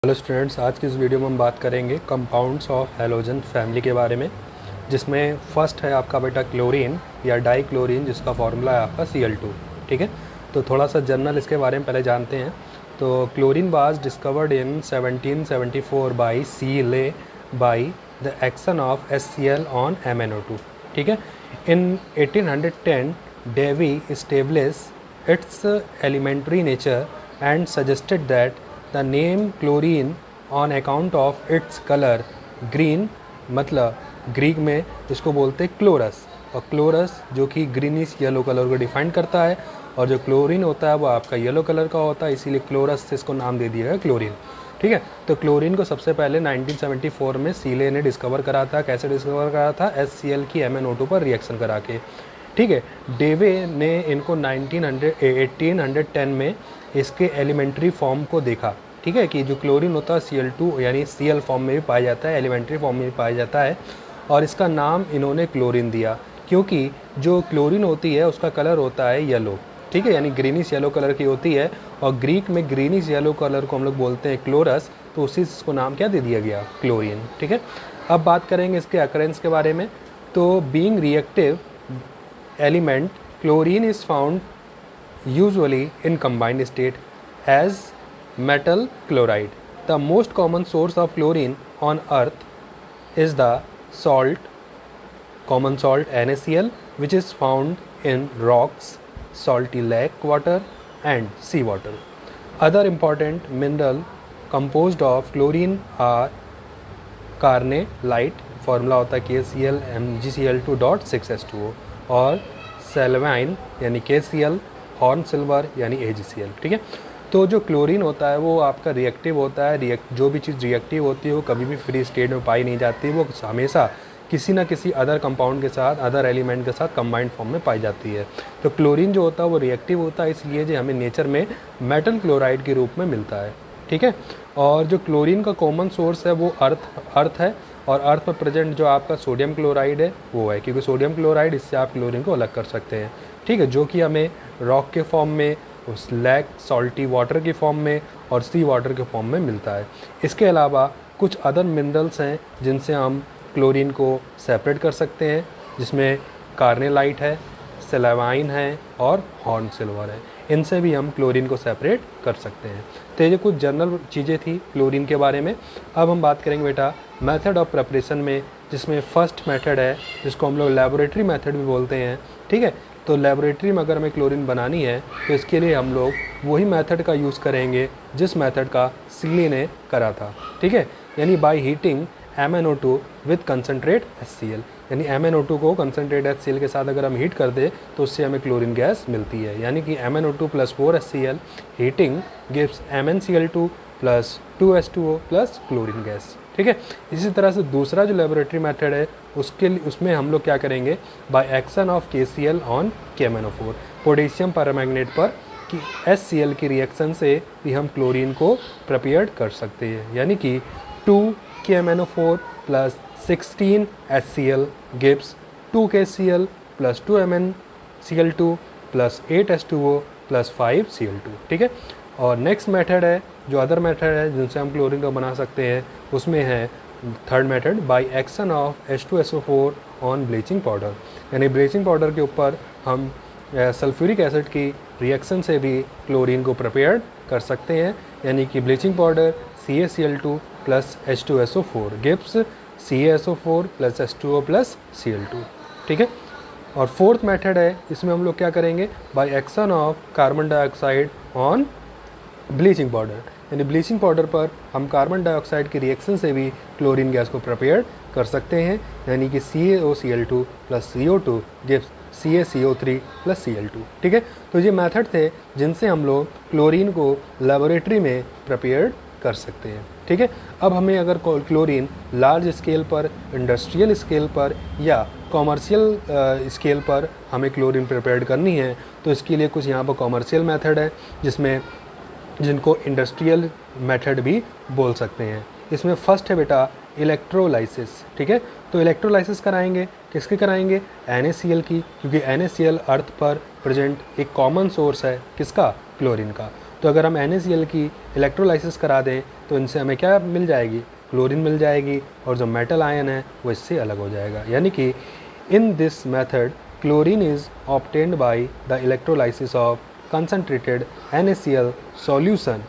Hello students, आज की इस वीडियो में हम बात करेंगे कंपाउंड्स ऑफ हैलोजन फैमिली के बारे में, जिसमें फर्स्ट है आपका बेटा क्लोरीन या डाइक्लोरीन, जिसका फॉर्मूला है आपका Cl2। ठीक है, तो थोड़ा सा जनरल इसके बारे में पहले जानते हैं। तो chlorine was discovered in 1774 by Scheele by the action of HCl on MnO2। ठीक है, in 1810 Davy established its elementary nature and suggested that the name chlorine on account of its color green, मतलब Greek में इसको बोलते हैं chlorous, और chlorous जो कि ग्रीनिश येलो कलर को डिफाइन करता है, और जो क्लोरीन होता है वो आपका येलो कलर का होता है, इसीलिए क्लोरस से इसको नाम दे दिया गया क्लोरीन। ठीक है, तो क्लोरीन को सबसे पहले 1974 में सीले ने डिस्कवर करा था। कैसे डिस्कवर करा था? HCl की MnO2 पर रिएक्शन करा के। ठीक है, डेवे ने इनको 1810 में इसके एलिमेंट्री फॉर्म को देखा। ठीक है, कि जो क्लोरीन होता है Cl2 यानी Cl फॉर्म में भी पाया जाता है, एलिमेंट्री फॉर्म में भी पाया जाता है, और इसका नाम इन्होंने क्लोरीन दिया, क्योंकि जो क्लोरीन होती है उसका कलर होता है येलो। ठीक है, यानी ग्रीनिश येलो कलर की होती है, और ग्रीक में ग्रीनिश येलो कलर को हम लोग बोलते हैं क्लोरस, तो उसी को नाम क्या दे दिया गया? क्लोरीन। ठीक है, अब बात करेंगे इसके अकरेंस के बारे में। तो being reactive element chlorine is found usually in combined state as metal chloride. The most common source of chlorine on earth is the common salt NaCl, which is found in rocks, salty lake water and sea water. Other important mineral composed of chlorine are carnallite, formula होता है KCl MgCl2.6H2O, और सेल्वाइन यानी KCl, horn silver यानी AgCl। ठीक है, तो जो chlorine होता है वो आपका रिएक्टिव होता है। जो भी चीज़ रिएक्टिव होती है वो कभी भी फ्री स्टेट में पाई नहीं जाती, वो हमेशा किसी ना किसी अदर कंपाउंड के साथ, अदर एलिमेंट के साथ कंबाइंड फॉर्म में पाई जाती है। तो क्लोरीन जो होता है वो रिएक्टिव होता है, इसलिए जो हमें नेचर में मेटल क्लोराइड के रूप में मिलता है। ठीक है, और जो क्लोरीन का कॉमन सोर्स है वो अर्थ है, और अर्थ पर प्रेजेंट जो आपका सोडियम क्लोराइड है वो है, क्योंकि सोडियम क्लोराइड, इससे आप क्लोरीन को अलग कर सकते हैं। ठीक है, जो कि हमें रॉक के फॉर्म में, उस लेक सॉल्टी वाटर के फॉर्म में और सी वाटर के फॉर्म में मिलता है। इसके अलावा कुछ अदर मिनरल्स हैं जिनसे हम क्लोरीन को सेपरेट कर सकते हैं, जिसमें कार्नेलाइट है, सेलेवाइन है और हॉर्न सिल्वर है। इनसे भी हम क्लोरीन को सेपरेट कर सकते हैं। तो ये कुछ जनरल चीज़ें थी क्लोरीन के बारे में। अब हम बात करेंगे बेटा मेथड ऑफ प्रिपरेशन में, जिसमें फर्स्ट मेथड है जिसको हम लोग लेबोरेटरी मेथड भी बोलते हैं। ठीक है, तो लेबोरेटरी में अगर हमें क्लोरीन बनानी है तो इसके लिए हम लोग वही मेथड का यूज़ करेंगे जिस मेथड का सीले ने करा था। ठीक है, यानी by heating MnO2 with concentrate HCl, यानी MnO2 को कंसनट्रेट HCl के साथ अगर हम हीट कर दे तो उससे हमें क्लोरीन गैस मिलती है। यानी कि MnO2 + 4HCl heating gives MnCl2 + 2H2O + chlorine gas. ठीक है, इसी तरह से दूसरा जो लेबोरेटरी मेथड है उसमें हम लोग क्या करेंगे? By action of KCl on KMnO4, potassium permanganate पर कि HCl की रिएक्शन से भी हम क्लोरीन को प्रिपेयर कर सकते हैं। यानी कि 2KMnO4 + 16 HCl gives 2KCl + 2 MnCl2 + 8 H2O + 5 Cl2। ठीक है, और नेक्स्ट मेथड है, जो अदर मेथड है जिनसे हम क्लोरीन को बना सकते हैं, उसमें है third method by action of H2SO4 on bleaching powder, यानी ब्लीचिंग पाउडर के ऊपर हम सल्फ्यूरिक एसिड की रिएक्शन से भी क्लोरीन को प्रिपेयर कर सकते हैं। यानी कि bleaching powder CaCl2 + H2SO4 gives CaSO4 + H2O + Cl2। ठीक है, और फोर्थ मेथड है, इसमें हम लोग क्या करेंगे? By action of carbon dioxide on bleaching powder, यानी ब्लीचिंग पाउडर पर हम कार्बन डाइऑक्साइड की रिएक्शन से भी क्लोरीन गैस को प्रिपेयर कर सकते हैं। यानी कि CaOCl2 + CO2 gives CaCO3 + Cl2। ठीक है, तो ये मेथड थे जिनसे हम लोग क्लोरीन को लेबोरेटरी में प्रिपेयर कर सकते हैं। ठीक है, अब हमें अगर क्लोरीन लार्ज स्केल पर, इंडस्ट्रियल स्केल पर या कॉमर्शियल स्केल पर हमें क्लोरीन प्रिपेयर करनी है, तो इसके लिए कुछ यहाँ पर कॉमर्शियल मेथड है जिनको इंडस्ट्रियल मेथड भी बोल सकते हैं। इसमें फर्स्ट है बेटा इलेक्ट्रोलाइसिस। ठीक है, तो इलेक्ट्रोलाइसिस कराएंगे, किसकी कराएंगे? NaCl की, क्योंकि NaCl अर्थ पर प्रेजेंट एक कॉमन सोर्स है, किसका? क्लोरीन का। तो अगर हम NaCl की इलेक्ट्रोलाइसिस करा दें तो इनसे हमें क्या मिल जाएगी, क्लोरीन मिल जाएगी, और जो मेटल आयन है वो इससे अलग हो जाएगा। यानी कि in this method chlorine is obtained by the electrolysis of concentrated NaCl solution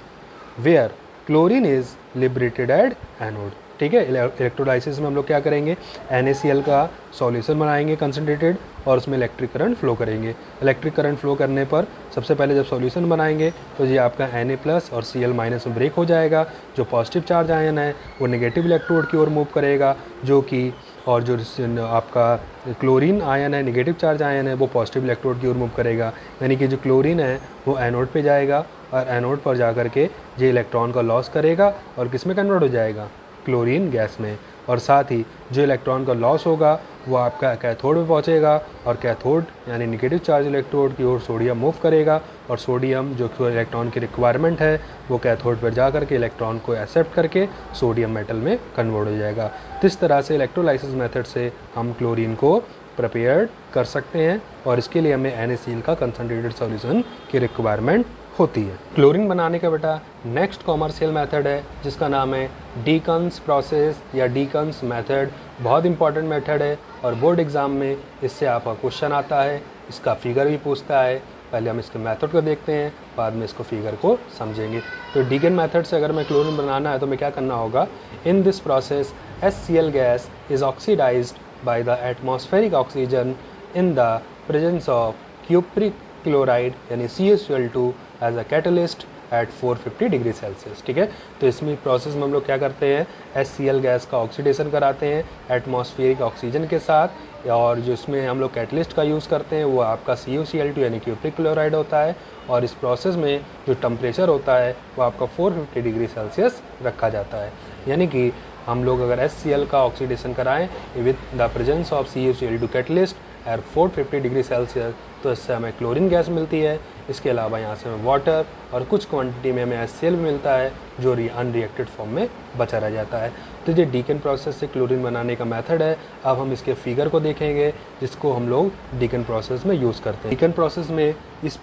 where chlorine is liberated at anode। ठीक है, इलेक्ट्रोलाइसिस में हम लोग क्या करेंगे, NaCl का सॉल्यूशन बनाएंगे कंसनट्रेटेड, और उसमें इलेक्ट्रिक करंट फ्लो करेंगे। इलेक्ट्रिक करंट फ्लो करने पर सबसे पहले जब सॉल्यूशन बनाएंगे तो ये आपका Na+ और Cl- में ब्रेक हो जाएगा। जो पॉजिटिव चार्ज आयन है वो नेगेटिव इलेक्ट्रोड की ओर मूव करेगा, जो कि और जो आपका क्लोरीन आयन है, नेगेटिव चार्ज आयन है, वो पॉजिटिव इलेक्ट्रोड की ओर मूव करेगा। यानी कि जो क्लोरीन है वो एनोड पे जाएगा, और एनोड पर जा कर के ये इलेक्ट्रॉन का लॉस करेगा और किस में कन्वर्ट हो जाएगा, क्लोरीन गैस में। और साथ ही जो इलेक्ट्रॉन का लॉस होगा वो आपका कैथोड में पहुंचेगा, और कैथोड यानी नेगेटिव चार्ज इलेक्ट्रोड की ओर सोडियम मूव करेगा, और सोडियम जो इलेक्ट्रॉन की रिक्वायरमेंट है वो कैथोड पर जा करके इलेक्ट्रॉन को एक्सेप्ट करके सोडियम मेटल में कन्वर्ट हो जाएगा। तो इस तरह से इलेक्ट्रोलाइसिस मेथड से हम क्लोरीन को प्रिपेयर कर सकते हैं, और इसके लिए हमें NaCl का कंसनट्रेटेड सॉल्यूशन की रिक्वायरमेंट होती है। क्लोरीन बनाने का बेटा नेक्स्ट कॉमर्शियल मेथड है जिसका नाम है डीकन्स प्रोसेस या डीकन्स मेथड। बहुत इंपॉर्टेंट मेथड है और बोर्ड एग्जाम में इससे आपका क्वेश्चन आता है, इसका फिगर भी पूछता है। पहले हम इसके मेथड को देखते हैं, बाद में इसको फिगर को समझेंगे। तो डीकन मेथड से अगर मैं क्लोरीन बनाना है तो मैं क्या करना होगा, in this process HCl gas is oxidised by the atmospheric oxygen in the presence of cupric chloride यानी CaCl2 as a catalyst at 450 degree Celsius. ठीक है, तो इसमें प्रोसेस में हम लोग क्या करते हैं, HCl गैस का ऑक्सीडेशन कराते हैं एटमॉस्फेरिक ऑक्सीजन के साथ, और जो इसमें हम लोग कैटलिस्ट का यूज़ करते हैं वो आपका CaCl2 यानी क्यूप्रिक क्लोराइड होता है। और इस प्रोसेस में जो टेम्परेचर होता है वो आपका 450 डिग्री सेल्सियस रखा जाता है। यानी कि हम लोग अगर HCl का ऑक्सीडेशन कराएं with the presence of CaCl2 catalyst at 450 degree Celsius तो इससे हमें क्लोरीन गैस मिलती है। इसके अलावा यहाँ से हमें वाटर और कुछ क्वांटिटी में हमें HCl भी मिलता है जो अनरिएक्टेड फॉर्म में बचा रह जाता है। तो ये डीकन प्रोसेस से क्लोरीन बनाने का मेथड है। अब हम इसके फिगर को देखेंगे जिसको हम लोग डीकन प्रोसेस में यूज़ करते हैं। डीकन प्रोसेस में इस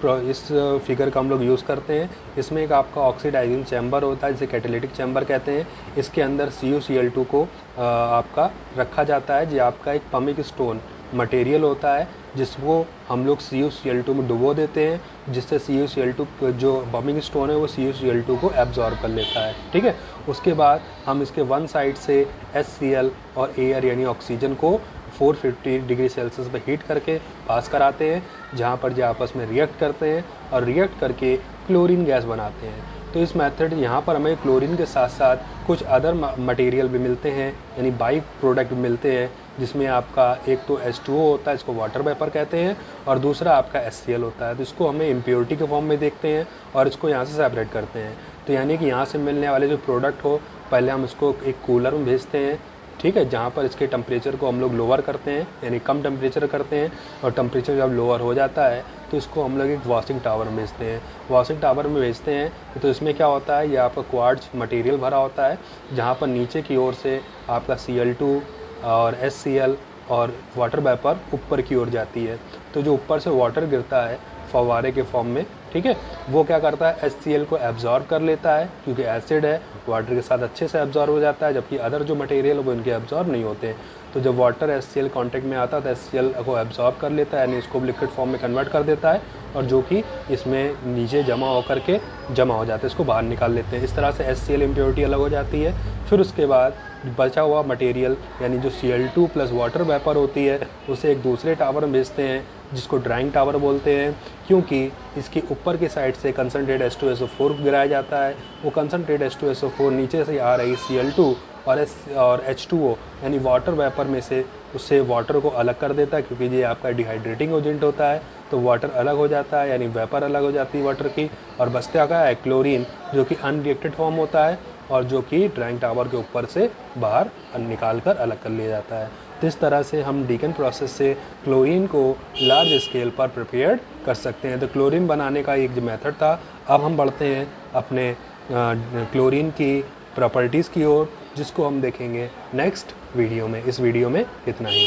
फिगर का हम लोग यूज़ करते हैं। इसमें एक आपका ऑक्सीडाइजिंग चैम्बर होता है जिसे कैटालिटिक चैम्बर कहते हैं। इसके अंदर CuCl2 को आपका रखा जाता है। ये आपका एक पमिक स्टोन मटेरियल होता है जिसको हम लोग CuCl2 में डुबो देते हैं, जिससे CuCl2 जो बमिंग स्टोन है वो CuCl2 को एब्जॉर्ब कर लेता है। ठीक है, उसके बाद हम इसके वन साइड से HCl और एयर यानी ऑक्सीजन को 450 डिग्री सेल्सियस पर हीट करके पास कराते हैं, जहाँ पर ये आपस में रिएक्ट करते हैं और रिएक्ट करके क्लोरीन गैस बनाते हैं। तो इस मेथड यहाँ पर हमें क्लोरीन के साथ साथ कुछ अदर मटेरियल भी मिलते हैं, यानी बाई प्रोडक्ट मिलते हैं, जिसमें आपका एक तो H2O होता है, इसको वाटर वेपर कहते हैं, और दूसरा आपका HCl होता है। तो इसको हमें इम्प्योरिटी के फॉर्म में देखते हैं और इसको यहाँ से सेपरेट करते हैं। तो यानी कि यहाँ से मिलने वाले जो प्रोडक्ट हो पहले हम इसको एक कूलर में भेजते हैं, ठीक है, जहाँ पर इसके टेम्परेचर को हम लोग लोअर करते हैं, यानी कम टेम्परेचर करते हैं, और टेम्परेचर जब लोअर हो जाता है तो इसको हम लोग एक वॉशिंग टावर में भेजते हैं। वॉशिंग टावर में भेजते हैं तो इसमें क्या होता है, ये आपका क्वार्ट्ज मटेरियल भरा होता है, जहाँ पर नीचे की ओर से आपका Cl2 और HCl और वाटर वेपर ऊपर की ओर जाती है। तो जो ऊपर से वाटर गिरता है फव्वारे के फॉर्म में, ठीक है, वो क्या करता है, HCl को एब्जॉर्ब कर लेता है, क्योंकि एसिड है, वाटर के साथ अच्छे से एब्जॉर्ब हो जाता है, जबकि अदर जो मटेरियल है वो इनके एब्जॉर्ब नहीं होते हैं। तो जब वाटर HCl कांटेक्ट में आता है तो HCl को एब्जॉर्ब कर लेता है, यानी इसको लिक्विड फॉर्म में कन्वर्ट कर देता है, और जो कि इसमें नीचे जमा होकर के जमा हो जाता है, इसको बाहर निकाल लेते हैं। इस तरह से HCl इम्प्योरिटी अलग हो जाती है। फिर उसके बाद बचा हुआ मटेरियल यानी जो Cl2 प्लस वाटर वेपर होती है उसे एक दूसरे टावर में भेजते हैं, जिसको ड्राइंग टावर बोलते हैं, क्योंकि इसकी ऊपर की साइड से कंसनट्रेट H2SO4 गिराया जाता है। वो कंसनट्रेट H2SO4 नीचे से आ रही Cl2 और H2O यानी वाटर वेपर में से उससे वाटर को अलग कर देता है, क्योंकि ये आपका डिहाइड्रेटिंग एजेंट होता है। तो वाटर अलग हो जाता है, यानी वेपर अलग हो जाती है वाटर की, और बचता क्या है, क्लोरीन, जो कि अनरिएक्टेड फॉर्म होता है और जो कि ड्राइंग टावर के ऊपर से बाहर निकाल कर अलग कर लिया जाता है। तो इस तरह से हम डीकन प्रोसेस से क्लोरीन को लार्ज स्केल पर प्रिपेयर कर सकते हैं। तो क्लोरीन बनाने का एक जो मेथड था। अब हम बढ़ते हैं अपने क्लोरीन की प्रॉपर्टीज़ की ओर, जिसको हम देखेंगे नेक्स्ट वीडियो में। इस वीडियो में इतना ही।